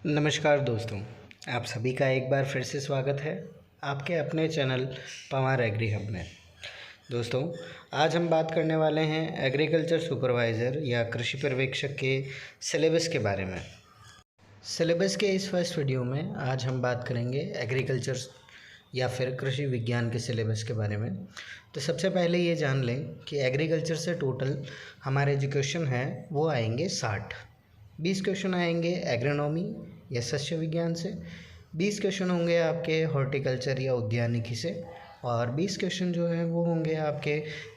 नमस्कार दोस्तों, आप सभी का एक बार फिर से स्वागत है आपके अपने चैनल पवार एग्री हब में। दोस्तों, आज हम बात करने वाले हैं एग्रीकल्चर सुपरवाइज़र या कृषि पर्यवेक्षक के सिलेबस के बारे में। सिलेबस के इस फर्स्ट वीडियो में आज हम बात करेंगे एग्रीकल्चर या फिर कृषि विज्ञान के सिलेबस के बारे में। तो सबसे पहले ये जान लें कि एग्रीकल्चर से टोटल हमारे जो क्वेश्चन हैं वो आएंगे 20 क्वेश्चन आएंगे एग्रोनॉमी या शस्य विज्ञान से, 20 क्वेश्चन होंगे आपके हॉर्टिकल्चर या उद्यानिकी से, और 20 क्वेश्चन जो है वो होंगे आपके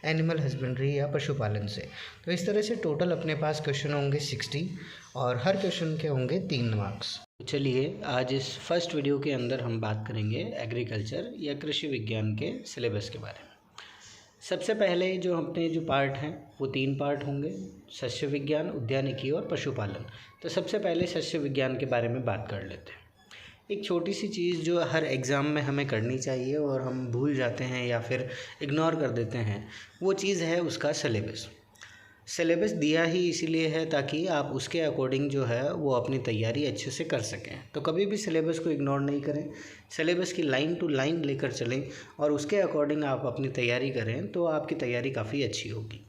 एनिमल हस्बेंड्री या पशुपालन से। तो इस तरह से टोटल अपने पास क्वेश्चन होंगे 60 और हर क्वेश्चन के होंगे 3 मार्क्स। चलिए आज इस फर्स्ट वीडियो के अंदर हम बात करेंगे एग्रीकल्चर या कृषि विज्ञान के सिलेबस के बारे में। सबसे पहले जो अपने जो पार्ट हैं वो 3 पार्ट होंगे, शस्य विज्ञान, उद्यानिकी और पशुपालन। तो सबसे पहले शस्य विज्ञान के बारे में बात कर लेते हैं। एक छोटी सी चीज़ जो हर एग्ज़ाम में हमें करनी चाहिए और हम भूल जाते हैं या फिर इग्नोर कर देते हैं, वो चीज़ है उसका सिलेबस। सिलेबस दिया ही इसीलिए है ताकि आप उसके अकॉर्डिंग जो है वो अपनी तैयारी अच्छे से कर सकें। तो कभी भी सिलेबस को इग्नोर नहीं करें, सिलेबस की लाइन टू लाइन लेकर चलें और उसके अकॉर्डिंग आप अपनी तैयारी करें तो आपकी तैयारी काफ़ी अच्छी होगी।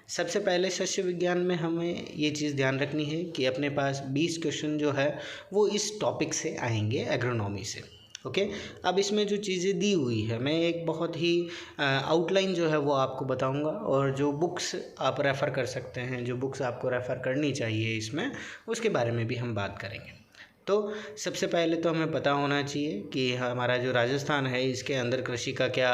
सबसे पहले शस्य विज्ञान में हमें ये चीज़ ध्यान रखनी है कि अपने पास 20 क्वेश्चन जो है वो इस टॉपिक से आएंगे, एग्रोनॉमी से। ओके, अब इसमें जो चीज़ें दी हुई है मैं एक बहुत ही आउटलाइन जो है वो आपको बताऊंगा, और जो बुक्स आप रेफ़र कर सकते हैं, जो बुक्स आपको रेफ़र करनी चाहिए इसमें, उसके बारे में भी हम बात करेंगे। तो सबसे पहले तो हमें पता होना चाहिए कि हमारा जो राजस्थान है इसके अंदर कृषि का क्या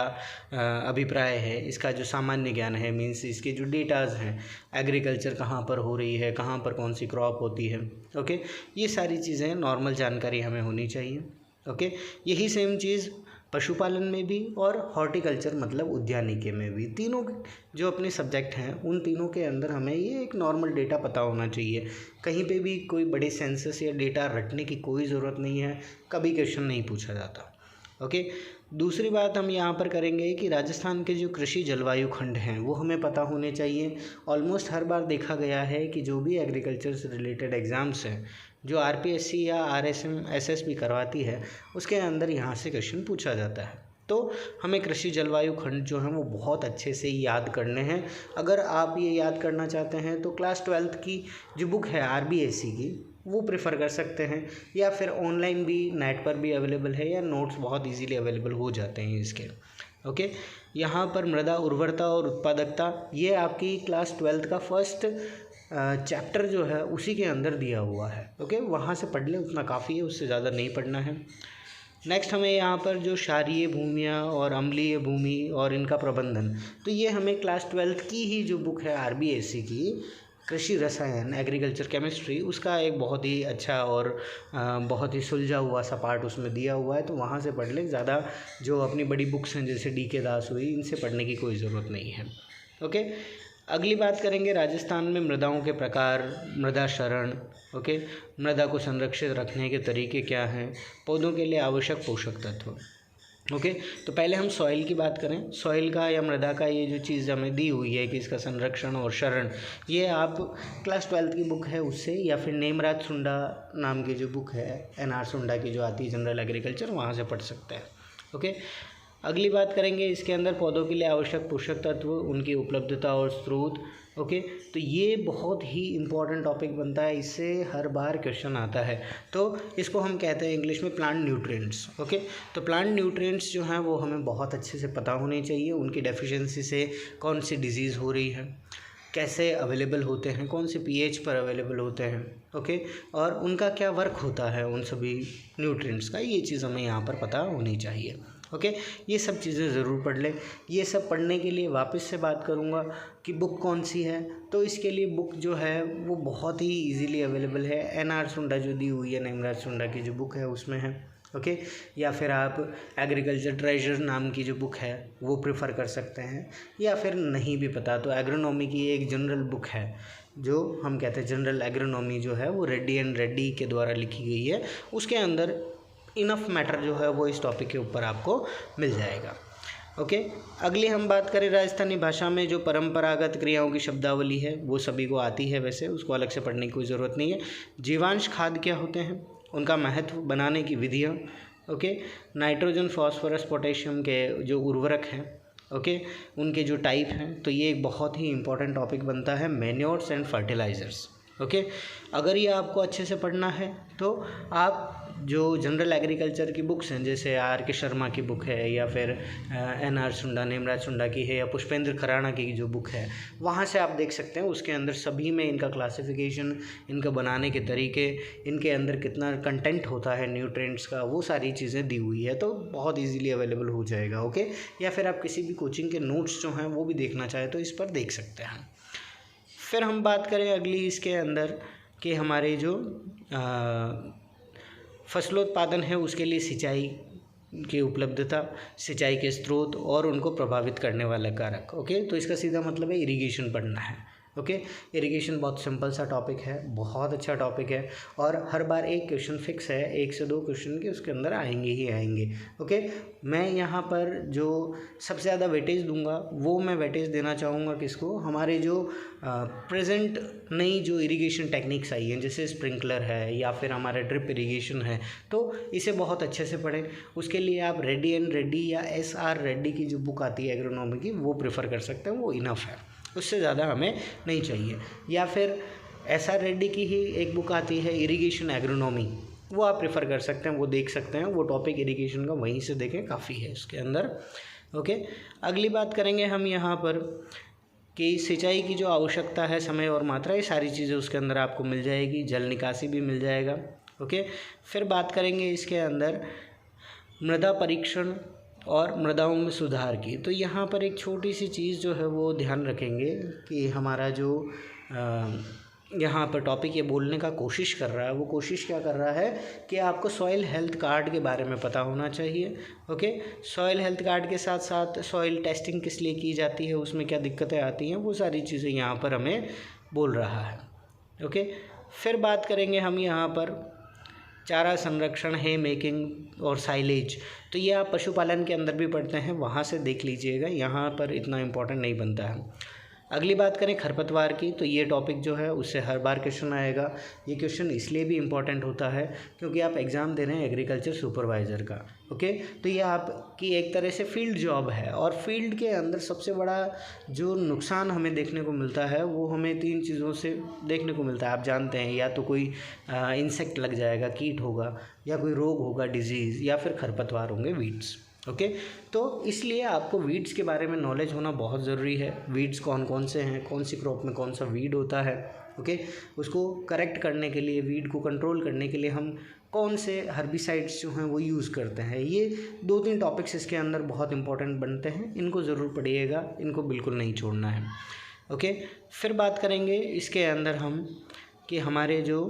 अभिप्राय है, इसका जो सामान्य ज्ञान है, मीन्स इसके जो डेटाज़ हैं, एग्रीकल्चर कहाँ पर हो रही है, कहाँ पर कौन सी क्रॉप होती है। ओके, ये सारी चीज़ें नॉर्मल जानकारी हमें होनी चाहिए। ओके, यही सेम चीज़ पशुपालन में भी और हॉर्टिकल्चर मतलब उद्यानिकी में भी, तीनों जो अपने सब्जेक्ट हैं उन तीनों के अंदर हमें ये एक नॉर्मल डेटा पता होना चाहिए। कहीं पे भी कोई बड़े सेंसस या डेटा रटने की कोई ज़रूरत नहीं है, कभी क्वेश्चन नहीं पूछा जाता। ओके, दूसरी बात हम यहाँ पर करेंगे कि राजस्थान के जो कृषि जलवायु खंड हैं वो हमें पता होने चाहिए। ऑलमोस्ट हर बार देखा गया है कि जो भी एग्रीकल्चर से रिलेटेड एग्ज़ाम्स हैं जो आरपीएससी या आरएसएम एसएसबी करवाती है उसके अंदर यहाँ से क्वेश्चन पूछा जाता है। तो हमें कृषि जलवायु खंड जो हैं वो बहुत अच्छे से याद करने हैं। अगर आप ये याद करना चाहते हैं तो क्लास 12th की जो बुक है आरबीएससी की वो प्रेफर कर सकते हैं, या फिर ऑनलाइन भी नेट पर भी अवेलेबल है, या नोट्स बहुत इजीली अवेलेबल हो जाते हैं इसके। ओके, यहाँ पर मृदा उर्वरता और उत्पादकता ये आपकी क्लास 12th का फर्स्ट चैप्टर जो है उसी के अंदर दिया हुआ है। ओके, वहाँ से पढ़ लें, उतना काफ़ी है, उससे ज़्यादा नहीं पढ़ना है। नेक्स्ट हमें यहाँ पर जो क्षारीय भूमियाँ और अम्लीय भूमि और इनका प्रबंधन, तो ये हमें क्लास 12th की ही जो बुक है आरबीएससी की कृषि रसायन एग्रीकल्चर केमिस्ट्री, उसका एक बहुत ही अच्छा और बहुत ही सुलझा हुआ सा पार्ट उसमें दिया हुआ है, तो वहाँ से पढ़ लें। ज़्यादा जो अपनी बड़ी बुक्स हैं जैसे डीके दास हुई, इनसे पढ़ने की कोई ज़रूरत नहीं है। ओके, अगली बात करेंगे राजस्थान में मृदाओं के प्रकार, मृदा क्षरण। ओके, मृदा को संरक्षित रखने के तरीके क्या हैं, पौधों के लिए आवश्यक पोषक तत्व। ओके, तो पहले हम सॉइल की बात करें। सॉइल का या मृदा का ये जो चीज़ हमें दी हुई है कि इसका संरक्षण और क्षरण, ये आप क्लास 12th की बुक है उससे, या फिर नेमराज सुंडा नाम की जो बुक है एनआर सुंडा की जो आती है जनरल एग्रीकल्चर, वहाँ से पढ़ सकते हैं। ओके, अगली बात करेंगे इसके अंदर पौधों के लिए आवश्यक पोषक तत्व, उनकी उपलब्धता और स्रोत। ओके, तो ये बहुत ही इम्पॉर्टेंट टॉपिक बनता है, इससे हर बार क्वेश्चन आता है। तो इसको हम कहते हैं इंग्लिश में प्लांट न्यूट्रिएंट्स। ओके, तो प्लांट न्यूट्रिएंट्स जो हैं वो हमें बहुत अच्छे से पता होने चाहिए। उनकी डेफिशिएंसी से कौन सी डिजीज़ हो रही है, कैसे अवेलेबल होते हैं, कौन से पीएच पर अवेलेबल होते हैं। ओके, और उनका क्या वर्क होता है उन सभी न्यूट्रिएंट्स का, ये चीज़ हमें यहाँ पर पता होनी चाहिए। ओके, ये सब चीज़ें ज़रूर पढ़ लें। ये सब पढ़ने के लिए वापस से बात करूँगा कि बुक कौन सी है, तो इसके लिए बुक जो है वो बहुत ही इजीली अवेलेबल है। एनआर सुंडा जो दी हुई है, नेमराज सुंडा की जो बुक है उसमें है। ओके, या फिर आप एग्रीकल्चर ट्रेजर नाम की जो बुक है वो प्रेफर कर सकते हैं, या फिर नहीं भी पता तो एग्रोनॉमी की एक जनरल बुक है जो हम कहते हैं जनरल एग्रोनॉमी, जो है वो रेड्डी एंड रेड्डी के द्वारा लिखी गई है। उसके अंदर इनफ मैटर जो है वो इस टॉपिक के ऊपर आपको मिल जाएगा। ओके, अगली हम बात करें राजस्थानी भाषा में जो परंपरागत क्रियाओं की शब्दावली है वो सभी को आती है, वैसे उसको अलग से पढ़ने की कोई ज़रूरत नहीं है। जीवांश खाद क्या होते हैं, उनका महत्व, बनाने की विधियाँ, ओके, नाइट्रोजन, फॉस्फोरस, पोटेशियम के जो उर्वरक हैं, ओके, उनके जो टाइप हैं। तो ये एक बहुत ही इंपॉर्टेंट टॉपिक बनता है, मैन्योर्स एंड फर्टिलाइज़र्स। ओके, अगर ये आपको अच्छे से पढ़ना है तो आप जो जनरल एग्रीकल्चर की बुक्स हैं, जैसे आर के शर्मा की बुक है, या फिर NR सुंडा, नेमराज सुंडा की है, या पुष्पेंद्र खराना की जो बुक है, वहाँ से आप देख सकते हैं। उसके अंदर सभी में इनका क्लासिफिकेशन, इनका बनाने के तरीके, इनके अंदर कितना कंटेंट होता है न्यूट्रिएंट्स का, वो सारी चीज़ें दी हुई है, तो बहुत ईजीली अवेलेबल हो जाएगा। ओके, या फिर आप किसी भी कोचिंग के नोट्स जो हैं वो भी देखना चाहें तो इस पर देख सकते हैं। फिर हम बात करें अगली इसके अंदर कि हमारे जो फसलोत्पादन है उसके लिए सिंचाई की उपलब्धता, सिंचाई के स्रोत और उनको प्रभावित करने वाला कारक। ओके, तो इसका सीधा मतलब है इरिगेशन पढ़ना है। ओके, इरिगेशन बहुत सिंपल सा टॉपिक है, बहुत अच्छा टॉपिक है, और हर बार एक क्वेश्चन फिक्स है, 1 से 2 क्वेश्चन के उसके अंदर आएंगे ही आएंगे। ओके, मैं यहाँ पर जो सबसे ज़्यादा वेटेज दूंगा वो मैं वेटेज देना चाहूँगा किसको, हमारे जो प्रेजेंट नई जो इरिगेशन टेक्निक्स आई हैं, जैसे स्प्रिंकलर है या फिर हमारा ड्रिप इरिगेशन है, तो इसे बहुत अच्छे से पढ़ें। उसके लिए आप रेड्डी एंड रेड्डी या SR रेड्डी की जो बुक आती है एग्रोनॉमी की, वो प्रेफर कर सकते हैं, वो इनफ है, उससे ज़्यादा हमें नहीं चाहिए। या फिर SR रेड्डी की ही एक बुक आती है इरिगेशन एग्रोनॉमी, वो आप प्रेफर कर सकते हैं, वो देख सकते हैं, वो टॉपिक इरिगेशन का वहीं से देखें, काफ़ी है इसके अंदर। ओके, अगली बात करेंगे हम यहाँ पर कि सिंचाई की जो आवश्यकता है, समय और मात्रा, ये सारी चीज़ें उसके अंदर आपको मिल जाएगी, जल निकासी भी मिल जाएगा। ओके, फिर बात करेंगे इसके अंदर मृदा परीक्षण और मृदाओं में सुधार की। तो यहाँ पर एक छोटी सी चीज़ जो है वो ध्यान रखेंगे कि हमारा जो यहाँ पर टॉपिक ये बोलने का कोशिश कर रहा है, वो कोशिश क्या कर रहा है कि आपको सॉइल हेल्थ कार्ड के बारे में पता होना चाहिए। ओके, सॉइल हेल्थ कार्ड के साथ साथ सॉइल टेस्टिंग किस लिए की जाती है, उसमें क्या दिक्कतें आती हैं, वो सारी चीज़ें यहाँ पर हमें बोल रहा है। ओके, फिर बात करेंगे हम यहाँ पर चारा संरक्षण, है मेकिंग और साइलेज। तो ये आप पशुपालन के अंदर भी पढ़ते हैं, वहाँ से देख लीजिएगा, यहाँ पर इतना इम्पोर्टेंट नहीं बनता है। अगली बात करें खरपतवार की, तो ये टॉपिक जो है उससे हर बार क्वेश्चन आएगा। ये क्वेश्चन इसलिए भी इम्पॉर्टेंट होता है क्योंकि आप एग्ज़ाम दे रहे हैं एग्रीकल्चर सुपरवाइज़र का। ओके, तो ये आपकी एक तरह से फील्ड जॉब है, और फील्ड के अंदर सबसे बड़ा जो नुकसान हमें देखने को मिलता है वो हमें 3 चीज़ों से देखने को मिलता है। आप जानते हैं, या तो कोई इंसेक्ट लग जाएगा, कीट होगा, या कोई रोग होगा, डिजीज़, या फिर खरपतवार होंगे, वीड्स। ओके, तो इसलिए आपको वीड्स के बारे में नॉलेज होना बहुत ज़रूरी है। वीड्स कौन कौन से हैं, कौन सी क्रॉप में कौन सा वीड होता है, ओके, उसको करेक्ट करने के लिए, वीड को कंट्रोल करने के लिए हम कौन से हर्बिसाइड्स जो हैं वो यूज़ करते हैं। ये 2-3 टॉपिक्स इसके अंदर बहुत इंपॉर्टेंट बनते हैं, इनको ज़रूर पढ़िएगा, इनको बिल्कुल नहीं छोड़ना है। ओके, फिर बात करेंगे इसके अंदर हम कि हमारे जो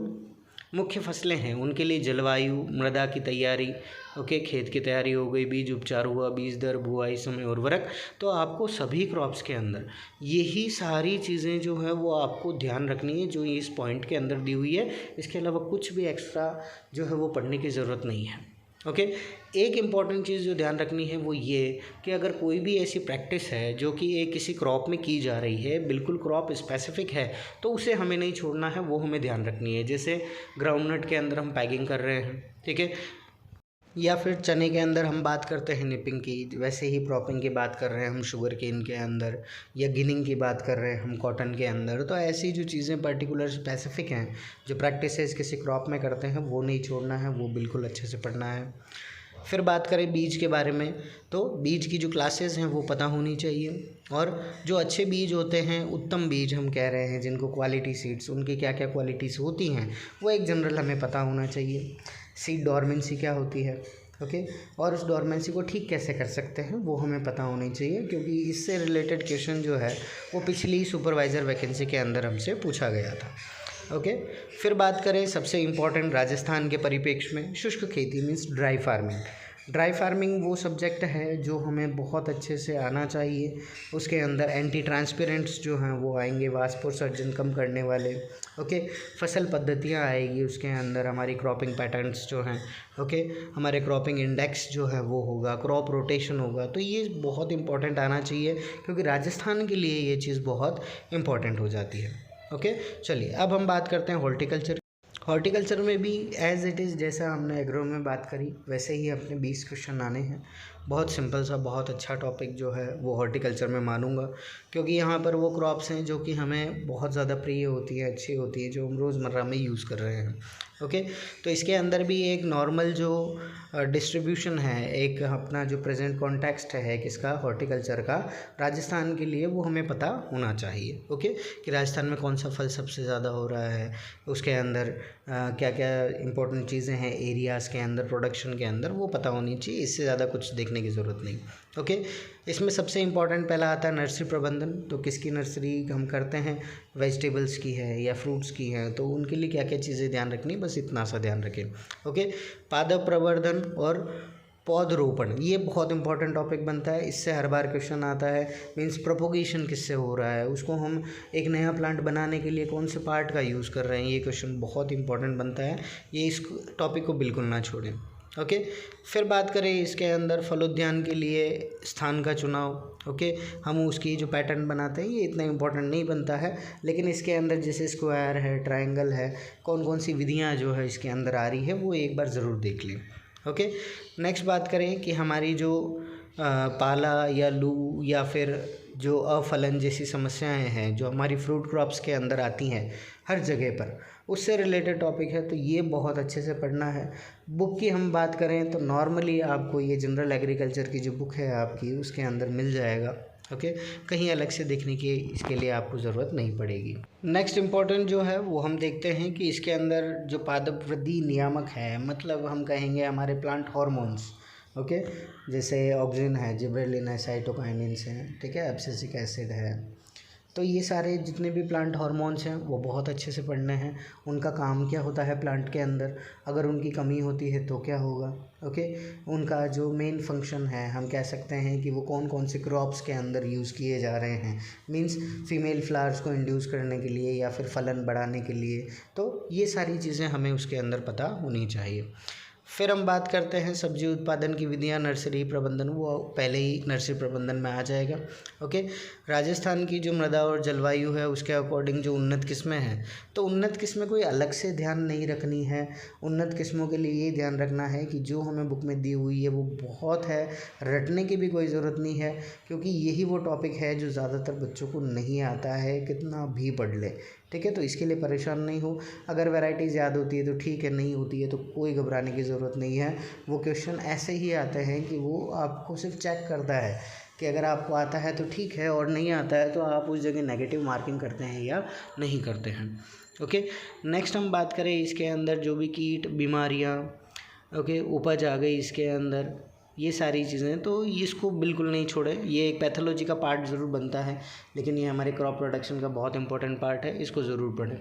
मुख्य फसलें हैं उनके लिए जलवायु, मृदा की तैयारी, ओके, खेत की तैयारी हो गई, बीज उपचार हुआ, बीज दर, बुआई समय, उर्वरक। तो आपको सभी क्रॉप्स के अंदर यही सारी चीज़ें जो है वो आपको ध्यान रखनी है, जो इस पॉइंट के अंदर दी हुई है। इसके अलावा कुछ भी एक्स्ट्रा जो है वो पढ़ने की ज़रूरत नहीं है। ओके, एक इम्पॉर्टेंट चीज़ जो ध्यान रखनी है वो ये कि अगर कोई भी ऐसी प्रैक्टिस है जो कि एक किसी क्रॉप में की जा रही है, बिल्कुल क्रॉप स्पेसिफिक है, तो उसे हमें नहीं छोड़ना है, वो हमें ध्यान रखनी है। जैसे ग्राउंडनट के अंदर हम पैगिंग कर रहे हैं, ठीक है, या फिर चने के अंदर हम बात करते हैं निपिंग की, वैसे ही प्रॉपिंग की बात कर रहे हैं हम शुगर केन के अंदर, या गिनिंग की बात कर रहे हैं हम कॉटन के अंदर। तो ऐसी जो चीज़ें पर्टिकुलर स्पेसिफिक हैं, जो प्रैक्टिसेस किसी क्रॉप में करते हैं, वो नहीं छोड़ना है, वो बिल्कुल अच्छे से पढ़ना है। फिर बात करें बीज के बारे में, तो बीज की जो क्लासेस हैं वो पता होनी चाहिए, और जो अच्छे बीज होते हैं, उत्तम बीज हम कह रहे हैं जिनको क्वालिटी सीड्स, उनकी क्या क्या क्वालिटीज़ होती हैं वो एक जनरल हमें पता होना चाहिए। सीड डॉर्मेंसी क्या होती है, ओके, और उस डॉर्मेंसी को ठीक कैसे कर सकते हैं वो हमें पता होनी चाहिए, क्योंकि इससे रिलेटेड क्वेश्चन जो है वो पिछली सुपरवाइज़र वैकेंसी के अंदर हमसे पूछा गया था। ओके, फिर बात करें सबसे इम्पॉर्टेंट राजस्थान के परिप्रेक्ष्य में, शुष्क खेती means dry farming. Dry farming वो सब्जेक्ट है जो हमें बहुत अच्छे से आना चाहिए। उसके अंदर एंटी ट्रांसपेरेंट्स जो हैं वो आएंगे, वाष्पोत्सर्जन कम करने वाले, ओके, फसल पद्धतियाँ आएगी, उसके अंदर हमारी क्रॉपिंग पैटर्न्स जो हैं, ओके, हमारे क्रॉपिंग इंडेक्स जो है वो होगा, क्रॉप रोटेशन होगा। तो ये बहुत इंपॉर्टेंट आना चाहिए, क्योंकि राजस्थान के लिए ये चीज़ बहुत इंपॉर्टेंट हो जाती है। ओके, चलिए अब हम बात करते हैं हॉर्टिकल्चर। हॉर्टिकल्चर में भी एज़ इट इज़ जैसा हमने एग्रो में बात करी वैसे ही अपने 20 क्वेश्चन आने हैं। बहुत सिंपल सा बहुत अच्छा टॉपिक जो है वो हॉर्टिकल्चर में मानूंगा, क्योंकि यहाँ पर वो क्रॉप्स हैं जो कि हमें बहुत ज़्यादा प्रिय होती है, अच्छी होती है, जो हम रोज़मर्रा में यूज़ कर रहे हैं। ओके, तो इसके अंदर भी एक नॉर्मल जो डिस्ट्रीब्यूशन है, एक अपना जो प्रेजेंट कॉन्टेक्स्ट है किसका, हॉर्टिकल्चर का, राजस्थान के लिए वो हमें पता होना चाहिए। ओके, कि राजस्थान में कौन सा फल सबसे ज़्यादा हो रहा है, उसके अंदर क्या क्या इंपॉर्टेंट चीज़ें हैं एरियाज़ के अंदर, प्रोडक्शन के अंदर, वो पता होनी चाहिए। इससे ज़्यादा कुछ देखने की ज़रूरत नहीं। ओके, इसमें सबसे इम्पॉर्टेंट पहला आता है नर्सरी प्रबंधन। तो किसकी नर्सरी हम करते हैं, वेजिटेबल्स की है या फ्रूट्स की है, तो उनके लिए क्या क्या चीज़ें ध्यान रखनी, बस इतना सा ध्यान रखें। ओके, पादप प्रवर्धन और पौधरोपण, ये बहुत इंपॉर्टेंट टॉपिक बनता है। इससे हर बार क्वेश्चन आता है, मीन्स प्रोपोगेशन किससे हो रहा है, उसको हम एक नया प्लांट बनाने के लिए कौन से पार्ट का यूज़ कर रहे हैं, ये क्वेश्चन बहुत इंपॉर्टेंट बनता है। ये इस टॉपिक को बिल्कुल ना छोड़ें। ओके, फिर बात करें इसके अंदर फलोद्यान के लिए स्थान का चुनाव। ओके, हम उसकी जो पैटर्न बनाते हैं ये इतना इम्पोर्टेंट नहीं बनता है, लेकिन इसके अंदर जैसे स्क्वायर है, ट्रायंगल है, कौन कौन सी विधियाँ जो है इसके अंदर आ रही है वो एक बार ज़रूर देख लें। ओके, नेक्स्ट बात करें कि हमारी जो पाला या लू या फिर जो अफलन जैसी समस्याएं हैं जो हमारी फ्रूट क्रॉप्स के अंदर आती हैं हर जगह पर, उससे रिलेटेड टॉपिक है, तो ये बहुत अच्छे से पढ़ना है। बुक की हम बात करें तो नॉर्मली आपको ये जनरल एग्रीकल्चर की जो बुक है आपकी उसके अंदर मिल जाएगा। ओके, कहीं अलग से देखने की इसके लिए आपको ज़रूरत नहीं पड़ेगी। नेक्स्ट इम्पॉर्टेंट जो है वो हम देखते हैं कि इसके अंदर जो पादप वृद्धि नियामक है, मतलब हम कहेंगे हमारे प्लांट हार्मोन्स। ओके, जैसे ऑक्सिन है, जिबरेलिन है, साइटोकाइनिन्स हैं, ठीक है, एब्सिसिक एसिड है, तो ये सारे जितने भी प्लांट हार्मोन्स हैं वो बहुत अच्छे से पढ़ने हैं। उनका काम क्या होता है प्लांट के अंदर, अगर उनकी कमी होती है तो क्या होगा। ओके, उनका जो मेन फंक्शन है, हम कह सकते हैं कि वो कौन कौन से क्रॉप्स के अंदर यूज़ किए जा रहे हैं, मींस फीमेल फ्लावर्स को इंड्यूस करने के लिए या फिर फलन बढ़ाने के लिए, तो ये सारी चीज़ें हमें उसके अंदर पता होनी चाहिए। फिर हम बात करते हैं सब्जी उत्पादन की विधियाँ, नर्सरी प्रबंधन, वो पहले ही नर्सरी प्रबंधन में आ जाएगा। ओके, राजस्थान की जो मृदा और जलवायु है उसके अकॉर्डिंग जो उन्नत किस्में हैं, तो उन्नत किस्में कोई अलग से ध्यान नहीं रखनी है। उन्नत किस्मों के लिए ये ध्यान रखना है कि जो हमें बुक में दी हुई है वो बहुत है, रटने की भी कोई ज़रूरत नहीं है, क्योंकि यही वो टॉपिक है जो ज़्यादातर बच्चों को नहीं आता है, कितना भी पढ़ ले। ठीक है, तो इसके लिए परेशान नहीं हो। अगर वैराइटीज़ याद होती है तो ठीक है, नहीं होती है तो कोई घबराने की ज़रूरत नहीं है। वो क्वेश्चन ऐसे ही आते हैं कि वो आपको सिर्फ चेक करता है कि अगर आपको आता है तो ठीक है, और नहीं आता है तो आप उस जगह नेगेटिव मार्किंग करते हैं या नहीं करते हैं। ओके, नेक्स्ट हम बात करें इसके अंदर जो भी कीट, बीमारियाँ, ओके, उपज आ गई इसके अंदर, ये सारी चीज़ें, तो इसको बिल्कुल नहीं छोड़े। ये एक पैथोलॉजी का पार्ट ज़रूर बनता है, लेकिन ये हमारे क्रॉप प्रोडक्शन का बहुत इंपॉर्टेंट पार्ट है, इसको ज़रूर पढ़ें।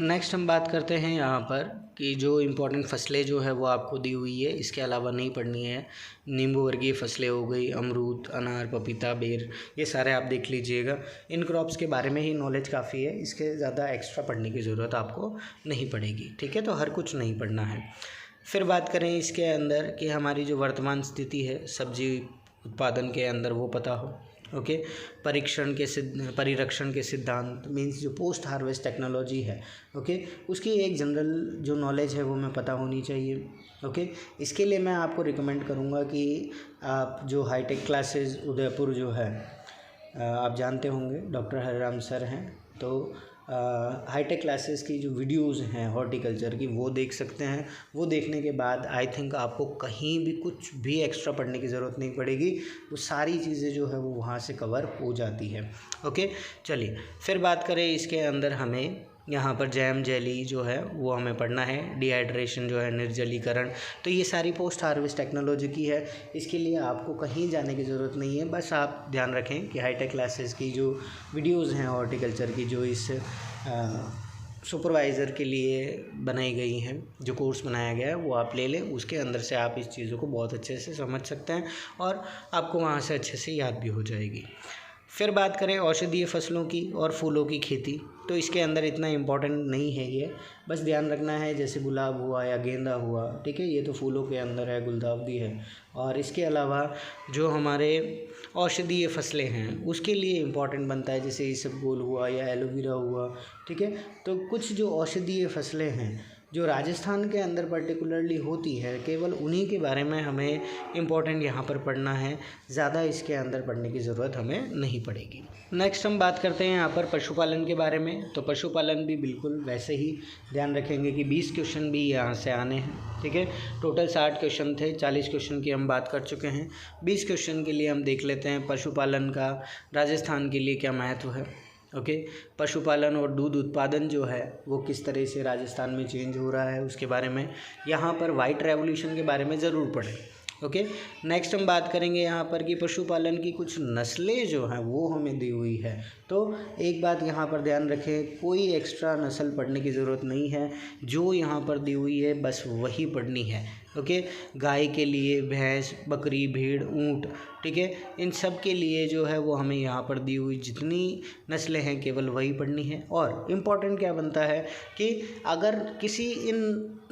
नेक्स्ट हम बात करते हैं यहाँ पर कि जो इम्पोर्टेंट फसलें जो है वो आपको दी हुई है, इसके अलावा नहीं पढ़नी है। नींबू वर्गीय फसलें हो गई, अमरूद, अनार, पपीता, बेर, ये सारे आप देख लीजिएगा। इन क्रॉप्स के बारे में ही नॉलेज काफ़ी है, इसके ज़्यादा एक्स्ट्रा पढ़ने की ज़रूरत आपको नहीं पड़ेगी। ठीक है, तो हर कुछ नहीं पढ़ना है। फिर बात करें इसके अंदर कि हमारी जो वर्तमान स्थिति है सब्जी उत्पादन के अंदर वो पता हो। ओके, परिरक्षण के सिद्धांत, मीन्स जो पोस्ट हार्वेस्ट टेक्नोलॉजी है, ओके, उसकी एक जनरल जो नॉलेज है वो हमें पता होनी चाहिए। ओके, इसके लिए मैं आपको रिकमेंड करूँगा कि आप जो हाईटेक क्लासेस उदयपुर जो है, आप जानते होंगे डॉक्टर हरिराम सर हैं, तो हाईटेक क्लासेस की जो वीडियोज़ हैं हॉर्टिकल्चर की वो देख सकते हैं। वो देखने के बाद आई थिंक आपको कहीं भी कुछ भी एक्स्ट्रा पढ़ने की ज़रूरत नहीं पड़ेगी, वो सारी चीज़ें जो है वो वहाँ से कवर हो जाती है। ओके, चलिए फिर बात करें इसके अंदर हमें यहाँ पर जैम जेली जो है वो हमें पढ़ना है, डिहाइड्रेशन जो है, निर्जलीकरण, तो ये सारी पोस्ट हार्वेस्ट टेक्नोलॉजी की है। इसके लिए आपको कहीं जाने की ज़रूरत नहीं है, बस आप ध्यान रखें कि हाईटेक क्लासेस की जो वीडियोज़ हैं हॉर्टिकल्चर की, जो इस सुपरवाइज़र के लिए बनाई गई हैं, जो कोर्स बनाया गया है वो आप ले लें, उसके अंदर से आप इस चीज़ों को बहुत अच्छे से समझ सकते हैं और आपको वहाँ से अच्छे से याद भी हो जाएगी। फिर बात करें औषधीय फसलों की और फूलों की खेती, तो इसके अंदर इतना इम्पोर्टेंट नहीं है ये, बस ध्यान रखना है जैसे गुलाब हुआ या गेंदा हुआ, ठीक है, ये तो फूलों के अंदर है, गुलदाउदी है। और इसके अलावा जो हमारे औषधीय फसलें हैं उसके लिए इम्पोर्टेंट बनता है, जैसे इसबगोल हुआ या एलोवेरा हुआ, ठीक है। तो कुछ जो औषधीय फसलें हैं जो राजस्थान के अंदर पर्टिकुलरली होती है, केवल उन्हीं के बारे में हमें इम्पोर्टेंट यहाँ पर पढ़ना है, ज़्यादा इसके अंदर पढ़ने की ज़रूरत हमें नहीं पड़ेगी। नेक्स्ट हम बात करते हैं यहाँ पर पशुपालन के बारे में। तो पशुपालन भी बिल्कुल वैसे ही ध्यान रखेंगे कि 20 क्वेश्चन भी यहाँ से आने हैं, ठीक है। टोटल 60 क्वेश्चन थे, 40 क्वेश्चन की हम बात कर चुके हैं। 20 क्वेश्चन के लिए हम देख लेते हैं पशुपालन का राजस्थान के लिए क्या महत्व है। ओके, पशुपालन और दूध उत्पादन जो है वो किस तरह से राजस्थान में चेंज हो रहा है उसके बारे में, यहाँ पर वाइट रेवोल्यूशन के बारे में ज़रूर पढ़ें। ओके, नेक्स्ट हम बात करेंगे यहाँ पर कि पशुपालन की कुछ नस्लें जो हैं वो हमें दी हुई है। तो एक बात यहाँ पर ध्यान रखें, कोई एक्स्ट्रा नस्ल पढ़ने की ज़रूरत नहीं है, जो यहाँ पर दी हुई है बस वही पढ़नी है। ओके, गाय के लिए भैंस, बकरी, भेड़, ऊँट, ठीक है, इन सब के लिए जो है वो हमें यहाँ पर दी हुई जितनी नस्लें हैं केवल वही पढ़नी है। और इम्पॉर्टेंट क्या बनता है कि अगर किसी इन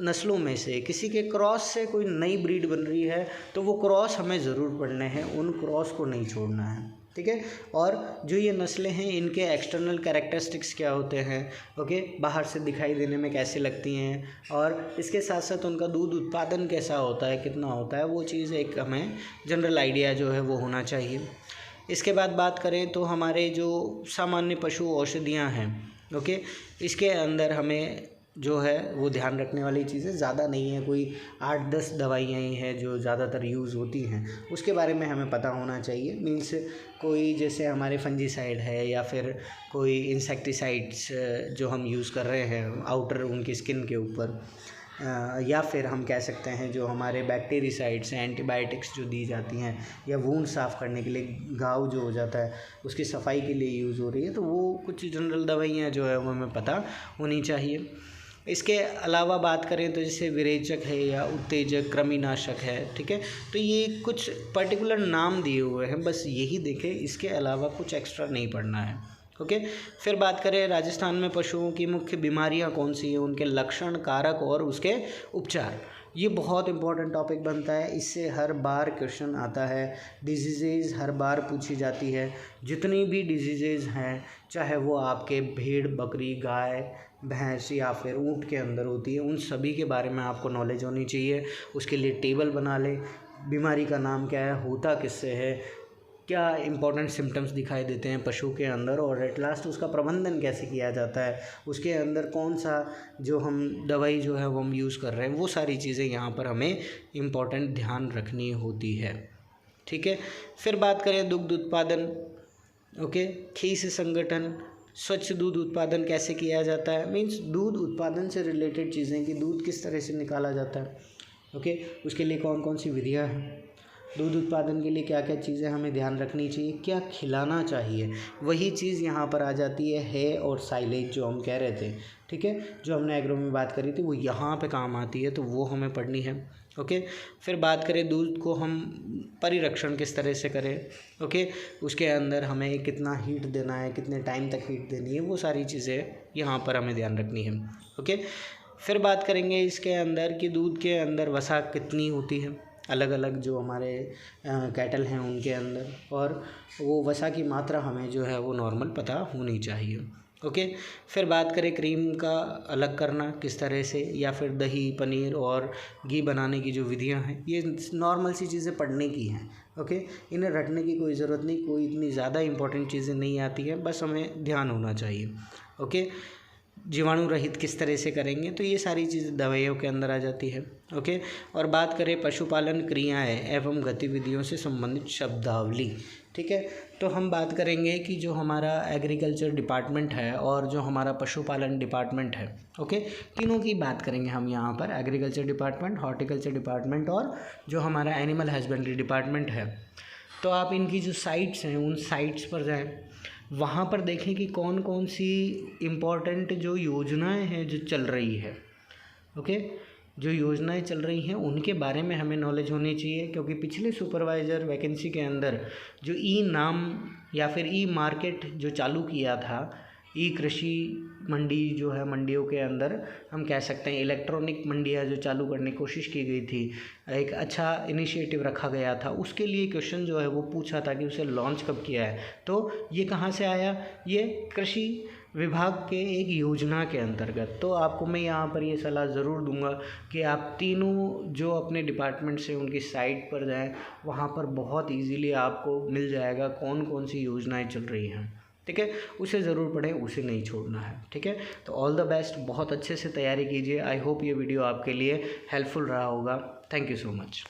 नस्लों में से किसी के क्रॉस से कोई नई ब्रीड बन रही है तो वो क्रॉस हमें ज़रूर पढ़ने हैं, उन क्रॉस को नहीं छोड़ना है, ठीक है। और जो ये नस्लें हैं इनके एक्सटर्नल कैरेक्टरिस्टिक्स क्या होते हैं, ओके, बाहर से दिखाई देने में कैसे लगती हैं, और इसके साथ साथ उनका दूध उत्पादन कैसा होता है, कितना होता है, वो चीज़ एक हमें जनरल आइडिया जो है वो होना चाहिए। इसके बाद बात करें तो हमारे जो सामान्य पशु औषधियाँ हैं, ओके, इसके अंदर हमें जो है वो ध्यान रखने वाली चीज़ें ज़्यादा नहीं है, कोई 8-10 दवाइयाँ ही हैं जो ज़्यादातर यूज़ होती हैं, उसके बारे में हमें पता होना चाहिए। मीन्स कोई जैसे हमारे फंजीसाइड है या फिर कोई इंसेक्टिसाइड्स जो हम यूज़ कर रहे हैं आउटर उनकी स्किन के ऊपर, या फिर हम कह सकते हैं जो हमारे बैक्टीरिसाइड्स हैं, एंटीबायोटिक्स जो दी जाती हैं, या वूंड साफ़ करने के लिए, घाव जो हो जाता है उसकी सफाई के लिए यूज़ हो रही है, तो वो कुछ जनरल दवाइयाँ जो है वो हमें पता होनी चाहिए। इसके अलावा बात करें तो जैसे विरेचक है या उत्तेजक, कृमिनाशक है, ठीक है, तो ये कुछ पर्टिकुलर नाम दिए हुए हैं, बस यही देखें, इसके अलावा कुछ एक्स्ट्रा नहीं पढ़ना है। ओके, फिर बात करें राजस्थान में पशुओं की मुख्य बीमारियां कौन सी हैं, उनके लक्षण, कारक और उसके उपचार, ये बहुत इंपॉर्टेंट टॉपिक बनता है, इससे हर बार क्वेश्चन आता है। डिजीज़ेज़ हर बार पूछी जाती है, जितनी भी डिजीज़ेज़ हैं चाहे वो आपके भेड़, बकरी, गाय, भैंस या फिर ऊँट के अंदर होती है, उन सभी के बारे में आपको नॉलेज होनी चाहिए। उसके लिए टेबल बना लें, बीमारी का नाम क्या है, होता किससे है, क्या इंपॉर्टेंट सिम्टम्स दिखाई देते हैं पशु के अंदर, और एट लास्ट उसका प्रबंधन कैसे किया जाता है, उसके अंदर कौन सा जो हम दवाई जो है वो हम यूज़ कर रहे हैं, वो सारी चीज़ें यहाँ पर हमें इम्पॉर्टेंट ध्यान रखनी होती है, ठीक है। फिर बात करें दुग्ध उत्पादन, ओके, खीस संगठन, स्वच्छ दूध उत्पादन कैसे किया जाता है, मीन्स दूध उत्पादन से रिलेटेड चीज़ें कि दूध किस तरह से निकाला जाता है, ओके, उसके लिए कौन कौन सी विधियाँ हैं, दूध उत्पादन के लिए क्या क्या चीज़ें हमें ध्यान रखनी चाहिए, क्या खिलाना चाहिए, वही चीज़ यहाँ पर आ जाती है और साइलेज जो हम कह रहे थे, ठीक है, जो हमने एग्रो में बात करी थी वो यहाँ पे काम आती है, तो वो हमें पढ़नी है। ओके, फिर बात करें दूध को हम परिरक्षण किस तरह से करें, ओके, उसके अंदर हमें कितना हीट देना है, कितने टाइम तक हीट देनी है, वो सारी चीज़ें यहाँ पर हमें ध्यान रखनी है। ओके, फिर बात करेंगे इसके अंदर कि दूध के अंदर वसा कितनी होती है, अलग अलग जो हमारे कैटल हैं उनके अंदर, और वो वसा की मात्रा हमें जो है वो नॉर्मल पता होनी चाहिए। ओके, फिर बात करें क्रीम का अलग करना किस तरह से, या फिर दही, पनीर और घी बनाने की जो विधियां हैं, ये नॉर्मल सी चीज़ें पढ़ने की हैं। ओके, इन्हें रटने की कोई ज़रूरत नहीं, कोई इतनी ज़्यादा इंपॉर्टेंट चीज़ें नहीं आती हैं, बस हमें ध्यान होना चाहिए। ओके, जीवाणु रहित किस तरह से करेंगे, तो ये सारी चीज़ें दवाइयों के अंदर आ जाती है। ओके, और बात करें पशुपालन क्रियाएं एवं गतिविधियों से संबंधित शब्दावली, ठीक है, तो हम बात करेंगे कि जो हमारा एग्रीकल्चर डिपार्टमेंट है और जो हमारा पशुपालन डिपार्टमेंट है, ओके, तीनों की बात करेंगे हम यहाँ पर, एग्रीकल्चर डिपार्टमेंट, हॉर्टिकल्चर डिपार्टमेंट और जो हमारा एनिमल हस्बेंड्री डिपार्टमेंट है। तो आप इनकी जो साइट्स हैं उन साइट्स पर जाएँ, वहाँ पर देखें कि कौन कौन सी इम्पॉर्टेंट जो योजनाएं हैं जो चल रही है, ओके, जो योजनाएं चल रही हैं उनके बारे में हमें नॉलेज होनी चाहिए, क्योंकि पिछले सुपरवाइज़र वैकेंसी के अंदर जो ई नाम या फिर ई मार्केट जो चालू किया था ई कृषि मंडी जो है, मंडियों के अंदर हम कह सकते हैं इलेक्ट्रॉनिक मंडियाँ जो चालू करने की कोशिश की गई थी, एक अच्छा इनिशिएटिव रखा गया था। उसके लिए क्वेश्चन जो है वो पूछा था कि उसे लॉन्च कब किया है। तो ये कहाँ से आया? ये कृषि विभाग के एक योजना के अंतर्गत। तो आपको मैं यहाँ पर ये सलाह ज़रूर दूंगा कि आप तीनों जो अपने डिपार्टमेंट से उनकी साइट पर जाएं, वहाँ पर बहुत इजीली आपको मिल जाएगा कौन कौन सी योजनाएं चल रही हैं। ठीक है, उसे ज़रूर पढ़ें, उसे नहीं छोड़ना है। ठीक है, तो ऑल द बेस्ट, बहुत अच्छे से तैयारी कीजिए। आई होप ये वीडियो आपके लिए हेल्पफुल रहा होगा। Thank you so much.